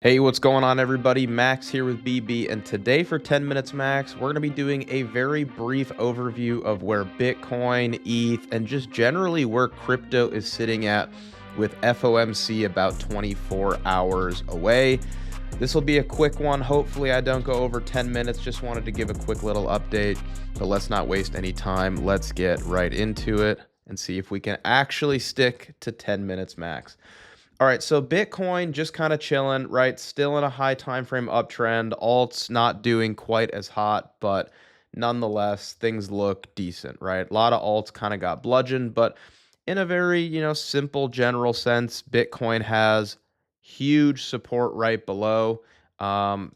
Hey, what's going on, everybody? Max here with BB, and today for 10 Minutes Max, we're going to be doing a very brief overview of where Bitcoin, ETH, and just generally where crypto is sitting at with FOMC about 24 hours away. This will be a quick one. Hopefully, I don't go over 10 minutes. Just wanted to give a quick little update, but let's not waste any time. Let's get right into it and see if we can actually stick to 10 minutes max. All right, so Bitcoin just kind of chilling, right? Still in a high time frame uptrend. Alt's not doing quite as hot, but nonetheless, things look decent, right? A lot of alts kind of got bludgeoned, but in a very, simple general sense, Bitcoin has huge support right below.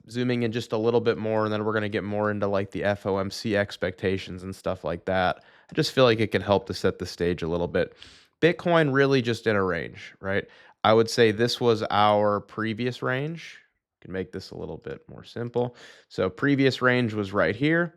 Zooming in just a little bit more, and then we're going to get more into like the FOMC expectations and stuff like that. I just feel like it can help to set the stage a little bit. Bitcoin really just in a range, right? I would say this was our previous range. I can make this a little bit more simple. So previous range was right here,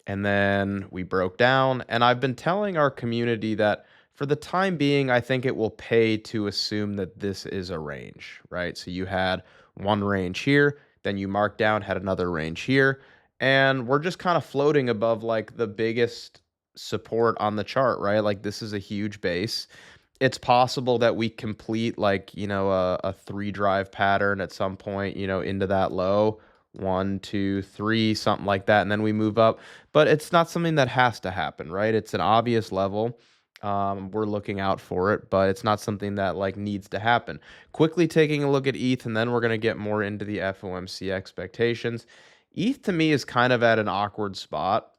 and then we broke down. And I've been telling our community that for the time being, I think it will pay to assume that this is a range, right? So you had one range here, then you marked down, had another range here, and we're just kind of floating above like the biggest support on the chart, right? Like this is a huge base. It's possible that we complete like, a three drive pattern at some point, into that low, 1, 2, 3, something like that, and then we move up. But it's not something that has to happen, right? It's an obvious level. We're looking out for it, but it's not something that like needs to happen. Quickly taking a look at ETH, and then we're going to get more into the FOMC expectations. ETH to me is kind of at an awkward spot.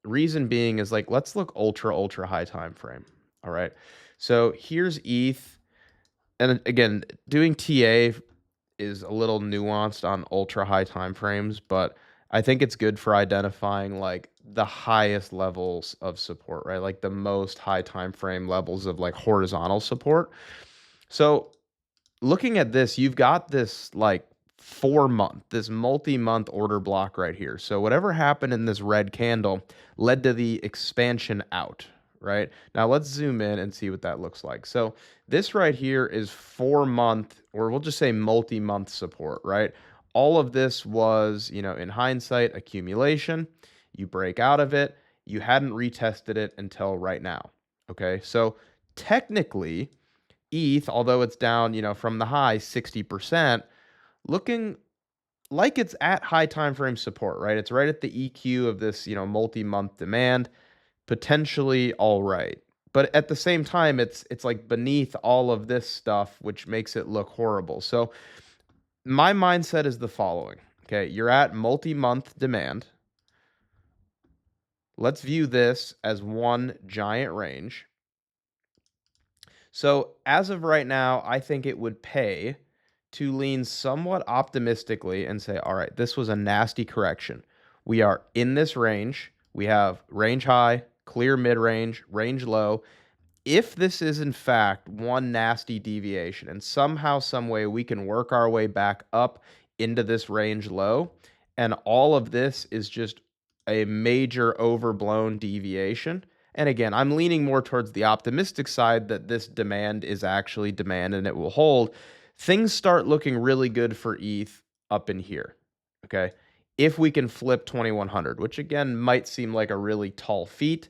Reason being is like, let's look ultra high time frame. All right. So here's ETH. And again, doing TA is a little nuanced on ultra high time frames, but I think it's good for identifying like the highest levels of support, right? Like the most high time frame levels of like horizontal support. So looking at this, you've got this like 4 month, this multi-month order block right here. So whatever happened in this red candle led to the expansion out, right? Now let's zoom in and see what that looks like. So this right here is 4 month, or we'll just say multi-month support, right? All of this was, in hindsight, accumulation. You break out of it. You hadn't retested it until right now. Okay. So technically, ETH, although it's down, from the high 60%, looking like it's at high time frame support, right? It's right at the EQ of this, multi-month demand, potentially all right. But at the same time, it's like beneath all of this stuff, which makes it look horrible. So my mindset is the following. Okay, you're at multi-month demand. Let's view this as one giant range. So as of right now, I think it would pay to lean somewhat optimistically and say, all right, this was a nasty correction. We are in this range. We have range high, clear mid range, range low. If this is in fact one nasty deviation and somehow, some way we can work our way back up into this range low, and all of this is just a major overblown deviation. And again, I'm leaning more towards the optimistic side that this demand is actually demand and it will hold. Things start looking really good for ETH up in here. Okay. If we can flip 2100, which again might seem like a really tall feat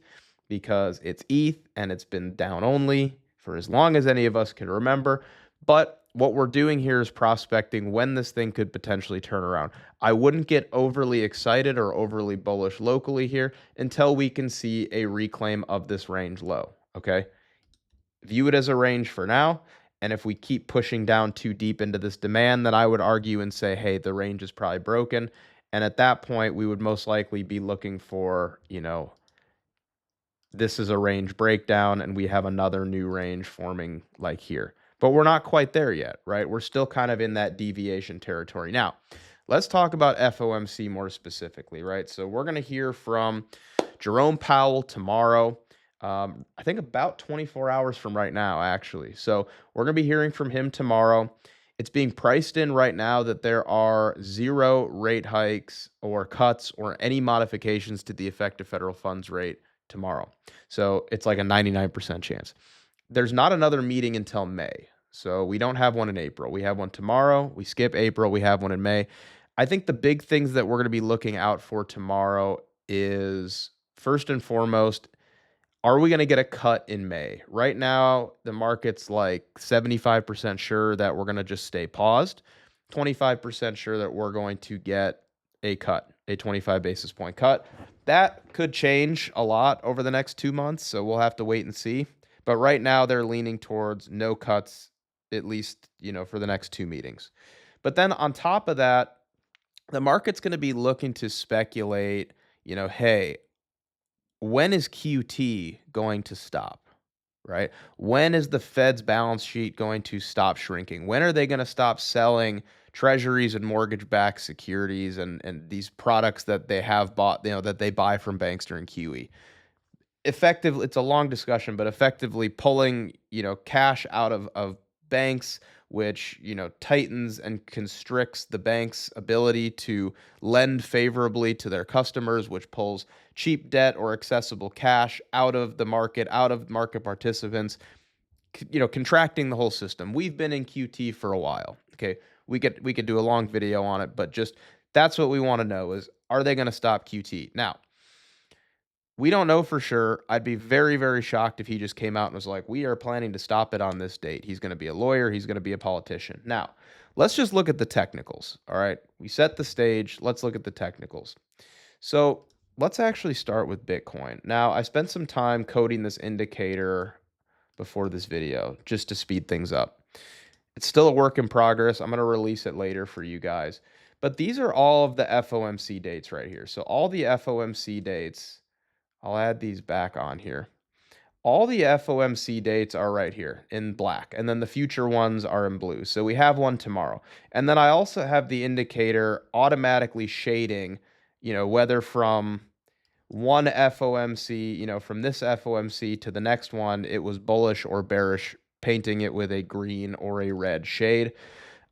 because it's ETH and it's been down only for as long as any of us can remember. But what we're doing here is prospecting when this thing could potentially turn around. I wouldn't get overly excited or overly bullish locally here until we can see a reclaim of this range low, okay? View it as a range for now, and if we keep pushing down too deep into this demand, then I would argue and say, hey, the range is probably broken, and at that point, we would most likely be looking for, this is a range breakdown, and we have another new range forming like here. But we're not quite there yet, right? We're still kind of in that deviation territory. Now, let's talk about FOMC more specifically, right? So we're going to hear from Jerome Powell tomorrow. I think about 24 hours from right now, actually. So we're going to be hearing from him tomorrow. It's being priced in right now that there are 0 rate hikes or cuts or any modifications to the effective federal funds rate tomorrow. So it's like a 99% chance. There's not another meeting until May. So we don't have one in April. We have one tomorrow. We skip April. We have one in May. I think the big things that we're going to be looking out for tomorrow is first and foremost, are we going to get a cut in May? Right now, the market's like 75% sure that we're going to just stay paused, 25% sure that we're going to get a cut, a 25 basis point cut. That could change a lot over the next 2 months, so we'll have to wait and see. But right now, they're leaning towards no cuts, at least, for the next two meetings. But then on top of that, the market's going to be looking to speculate, hey, when is QT going to stop, right? When is the Fed's balance sheet going to stop shrinking? When are they going to stop selling treasuries and mortgage-backed securities and these products that they have bought, that they buy from banks during QE? Effectively, it's a long discussion, but effectively pulling, cash out of banks, which, tightens and constricts the bank's ability to lend favorably to their customers, which pulls cheap debt or accessible cash out of the market, out of market participants, contracting the whole system. We've been in QT for a while. Okay. We could do a long video on it, but just that's what we want to know is, are they going to stop QT? Now, we don't know for sure. I'd be very, very shocked if he just came out and was like, we are planning to stop it on this date. He's going to be a lawyer. He's going to be a politician. Now, let's just look at the technicals. All right. We set the stage. Let's look at the technicals. So let's actually start with Bitcoin. Now, I spent some time coding this indicator before this video just to speed things up. It's still a work in progress. I'm going to release it later for you guys. But these are all of the FOMC dates right here. So all the FOMC dates, I'll add these back on here. All the FOMC dates are right here in black, and then the future ones are in blue. So we have one tomorrow. And then I also have the indicator automatically shading, whether from one FOMC, from this FOMC to the next one, it was bullish or bearish, painting it with a green or a red shade.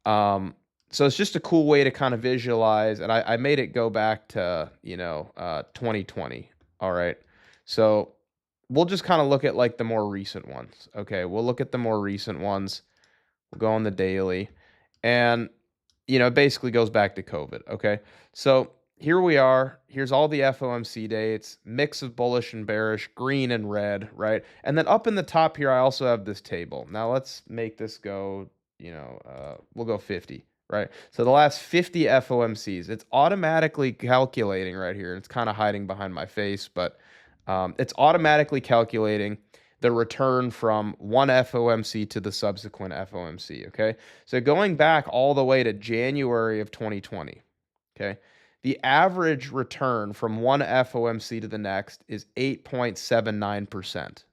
So it's just a cool way to kind of visualize, and I made it go back to, 2020. All right. So we'll just kind of look at like the more recent ones. Okay. We'll look at the more recent ones. We'll go on the daily. And, it basically goes back to COVID. Okay. So here we are. Here's all the FOMC dates, mix of bullish and bearish, green and red, right? And then up in the top here, I also have this table. Now let's make this go, we'll go 50. Right. So the last 50 FOMCs, it's automatically calculating right here. It's kind of hiding behind my face, but it's automatically calculating the return from one FOMC to the subsequent FOMC. Okay. So going back all the way to January of 2020. Okay. The average return from one FOMC to the next is 8.79%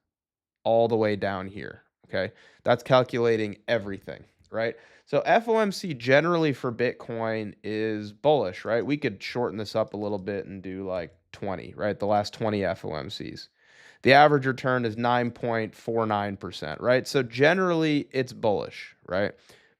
all the way down here. Okay. That's calculating everything. Right. So FOMC generally for Bitcoin is bullish, right? We could shorten this up a little bit and do like 20, right? The last 20 FOMCs. The average return is 9.49%, right? So generally it's bullish, right?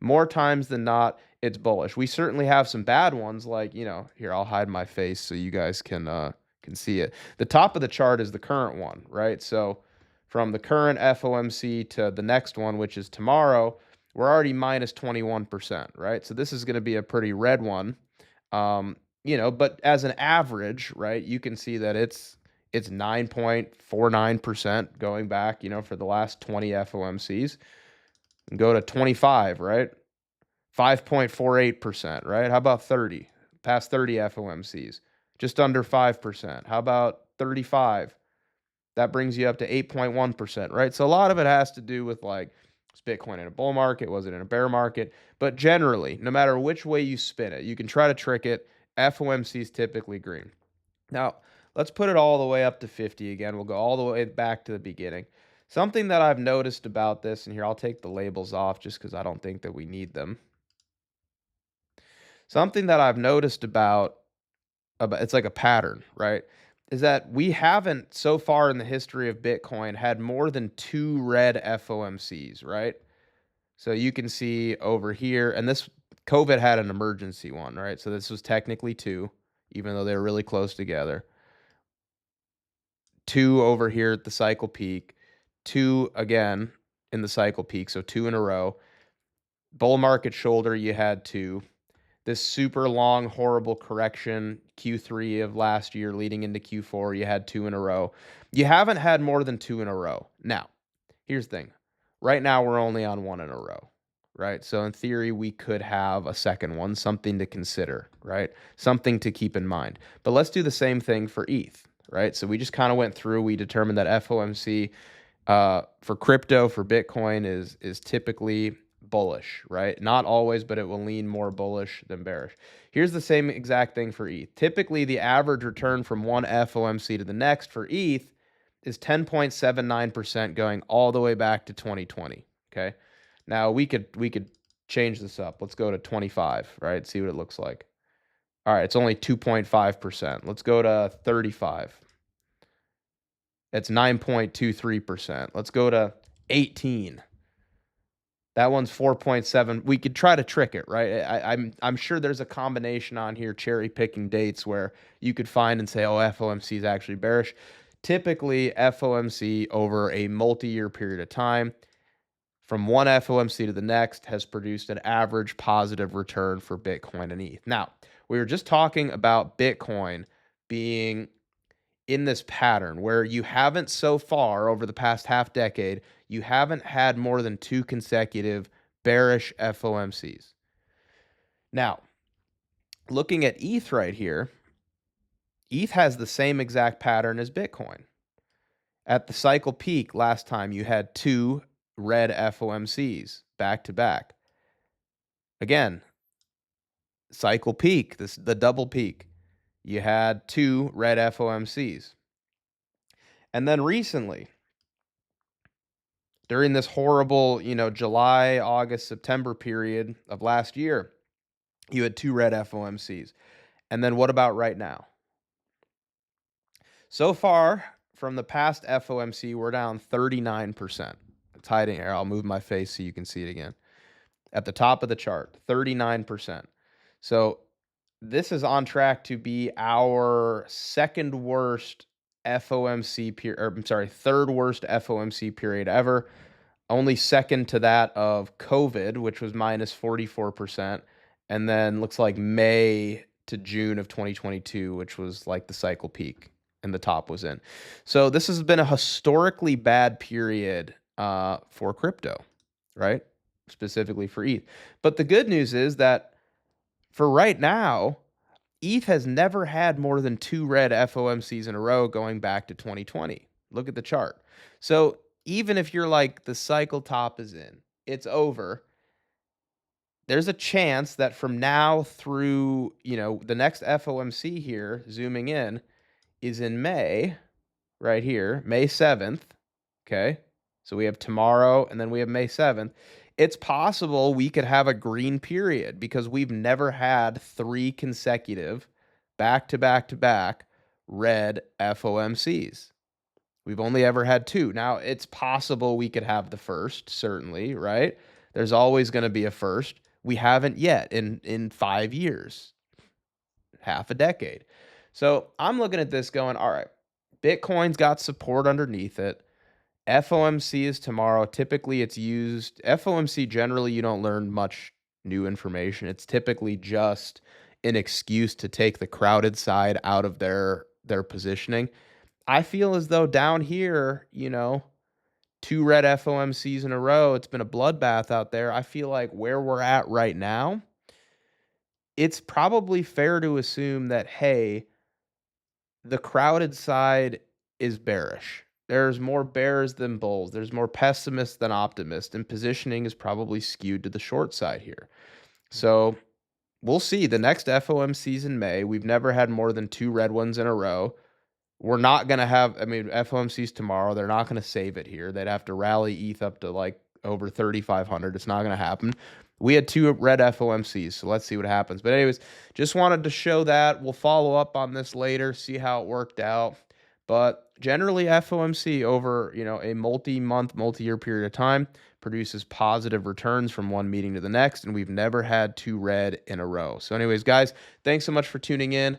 More times than not, it's bullish. We certainly have some bad ones like, here, I'll hide my face so you guys can see it. The top of the chart is the current one, right? So from the current FOMC to the next one, which is tomorrow, we're already minus 21%, right? So this is going to be a pretty red one, but as an average, right, you can see that it's 9.49% going back, for the last 20 FOMCs. And go to 25, right? 5.48%, right? How about 30? Past 30 FOMCs, just under 5%. How about 35? That brings you up to 8.1%, right? So a lot of it has to do with like, was Bitcoin in a bull market? Was it in a bear market? But generally, no matter which way you spin it, you can try to trick it. FOMC is typically green. Now, let's put it all the way up to 50 again. We'll go all the way back to the beginning. Something that I've noticed about this, and here I'll take the labels off just because I don't think that we need them. Something that I've noticed about it's like a pattern, right? Is that we haven't so far in the history of Bitcoin had more than 2 red FOMCs, right? So you can see over here, and this COVID had an emergency one, right? So this was technically 2, even though they're really close together. 2 over here at the cycle peak, 2 again in the cycle peak, so 2 in a row. Bull market shoulder, you had two. This super long, horrible correction, Q3 of last year leading into Q4, you had two in a row. You haven't had more than two in a row. Now, here's the thing. Right now, we're only on one in a row, right? So in theory, we could have a second one, something to consider, right? Something to keep in mind. But let's do the same thing for ETH, right? So we just kind of went through, we determined that FOMC for crypto, for Bitcoin is typically bullish, right? Not always, but it will lean more bullish than bearish. Here's the same exact thing for ETH. Typically, the average return from one FOMC to the next for ETH is 10.79% going all the way back to 2020, okay? Now, we could change this up. Let's go to 25, right? See what it looks like. All right, it's only 2.5%. Let's go to 35. It's 9.23%. Let's go to 18. That one's 4.7. We could try to trick it, right? I'm sure there's a combination on here, cherry picking dates where you could find and say, oh, FOMC is actually bearish. Typically, FOMC over a multi-year period of time, from one FOMC to the next, has produced an average positive return for Bitcoin and ETH. Now, we were just talking about Bitcoin being in this pattern where you haven't so far over the past half decade, you haven't had more than two consecutive bearish FOMCs. Now, looking at ETH right here, ETH has the same exact pattern as Bitcoin. At the cycle peak last time, you had two red FOMCs back to back. Again, cycle peak, the double peak, you had two red FOMCs. And then recently, during this horrible, July, August, September period of last year, you had two red FOMCs. And then what about right now? So far, from the past FOMC, we're down 39%. It's hiding here. I'll move my face so you can see it again. At the top of the chart, 39%. So this is on track to be our second worst FOMC period, or I'm sorry, third worst FOMC period ever. Only second to that of COVID, which was minus 44%. And then looks like May to June of 2022, which was like the cycle peak and the top was in. So this has been a historically bad period for crypto, right? Specifically for ETH. But the good news is that for right now, ETH has never had more than two red FOMCs in a row going back to 2020. Look at the chart. So even if you're like the cycle top is in, it's over, there's a chance that from now through, the next FOMC here, zooming in, is in May, right here, May 7th, okay? So we have tomorrow and then we have May 7th. It's possible we could have a green period because we've never had three consecutive back-to-back-to-back red FOMCs. We've only ever had two. Now, it's possible we could have the first, certainly, right? There's always going to be a first. We haven't yet in 5 years, half a decade. So I'm looking at this going, all right, Bitcoin's got support underneath it. FOMC is tomorrow. Typically, it's used. FOMC, generally, you don't learn much new information. It's typically just an excuse to take the crowded side out of their positioning. I feel as though down here, two red FOMCs in a row, it's been a bloodbath out there. I feel like where we're at right now, it's probably fair to assume that, hey, the crowded side is bearish. There's more bears than bulls. There's more pessimists than optimists, and positioning is probably skewed to the short side here. So we'll see. The next FOMC is in May. We've never had more than two red ones in a row. We're not going to have, FOMC's tomorrow. They're not going to save it here. They'd have to rally ETH up to like over 3,500. It's not going to happen. We had two red FOMCs, so let's see what happens. But anyways, just wanted to show that. We'll follow up on this later, see how it worked out. But generally, FOMC over, a multi-month, multi-year period of time produces positive returns from one meeting to the next, and we've never had two red in a row. So anyways, guys, thanks so much for tuning in.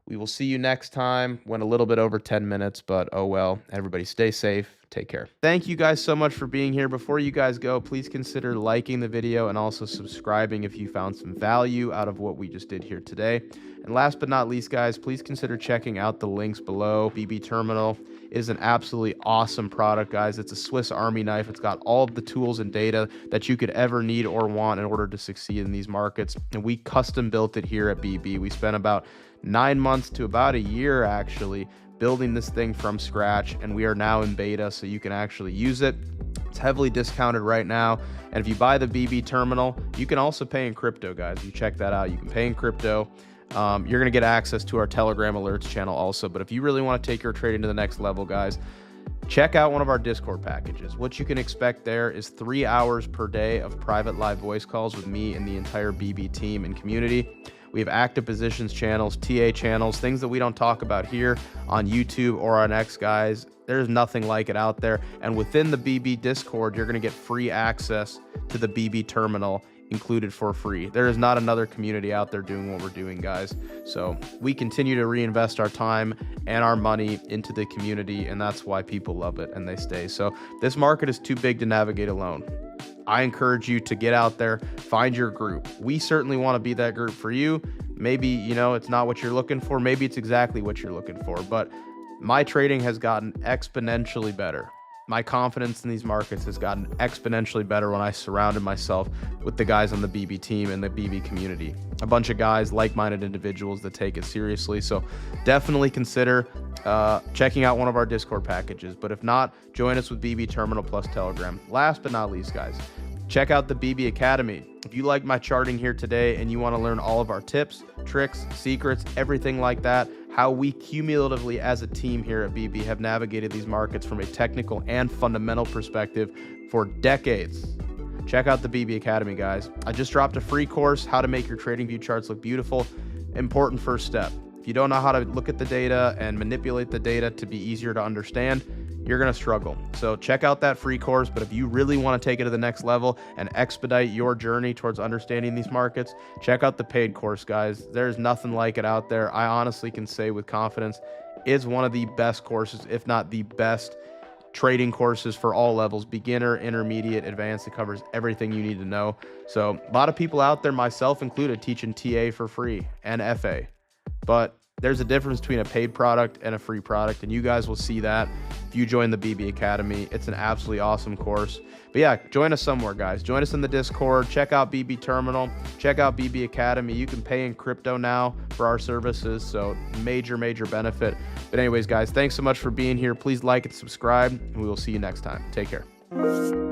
We will see you next time. Went a little bit over 10 minutes, but oh well. Everybody stay safe. Take care. Thank you guys so much for being here. Before you guys go, please consider liking the video and also subscribing if you found some value out of what we just did here today. And last but not least, guys, please consider checking out the links below. BB Terminal is an absolutely awesome product, guys. It's a Swiss Army knife. It's got all of the tools and data that you could ever need or want in order to succeed in these markets. And we custom built it here at BB. We spent about 9 months to about a year, actually, building this thing from scratch, and we are now in beta, so you can actually use it. It's heavily discounted right now, and if you buy the BB terminal, you can also pay in crypto, guys. You check that out. You can pay in crypto. You're gonna get access to our Telegram alerts channel also, but if you really want to take your trading to the next level, guys, check out one of our Discord packages. What you can expect there is 3 hours per day of private live voice calls with me and the entire BB team and community. We have active positions channels, TA channels, things that we don't talk about here on YouTube or on X, guys. There's nothing like it out there. And within the BB Discord, you're going to get free access to the BB terminal included for free. There is not another community out there doing what we're doing, guys. So we continue to reinvest our time and our money into the community, and that's why people love it and they stay. So this market is too big to navigate alone. I encourage you to get out there, find your group. We certainly want to be that group for you. Maybe, you know, it's not what you're looking for. Maybe it's exactly what you're looking for, but my trading has gotten exponentially better. My confidence in these markets has gotten exponentially better when I surrounded myself with the guys on the BB team and the BB community. A bunch of guys, like-minded individuals that take it seriously. So definitely consider checking out one of our Discord packages. But if not, join us with BB Terminal plus Telegram. Last but not least, guys, check out the BB Academy. If you like my charting here today and you want to learn all of our tips, tricks, secrets, everything like that, how we cumulatively as a team here at BB have navigated these markets from a technical and fundamental perspective for decades, check out the BB Academy, guys. I just dropped a free course, how to make your trading view charts look beautiful. Important first step. If you don't know how to look at the data and manipulate the data to be easier to understand, you're going to struggle. So check out that free course. But if you really want to take it to the next level and expedite your journey towards understanding these markets, check out the paid course, guys. There's nothing like it out there. I honestly can say with confidence, it's one of the best courses, if not the best trading courses for all levels, beginner, intermediate, advanced. It covers everything you need to know. So a lot of people out there, myself included, teaching TA for free and FA. But there's a difference between a paid product and a free product, and you guys will see that if you join the BB Academy. It's an absolutely awesome course. But yeah, join us somewhere, guys. Join us in the Discord. Check out BB Terminal. Check out BB Academy. You can pay in crypto now for our services, so major benefit. But anyways, guys, thanks so much for being here. Please like and subscribe, and we will see you next time. Take care.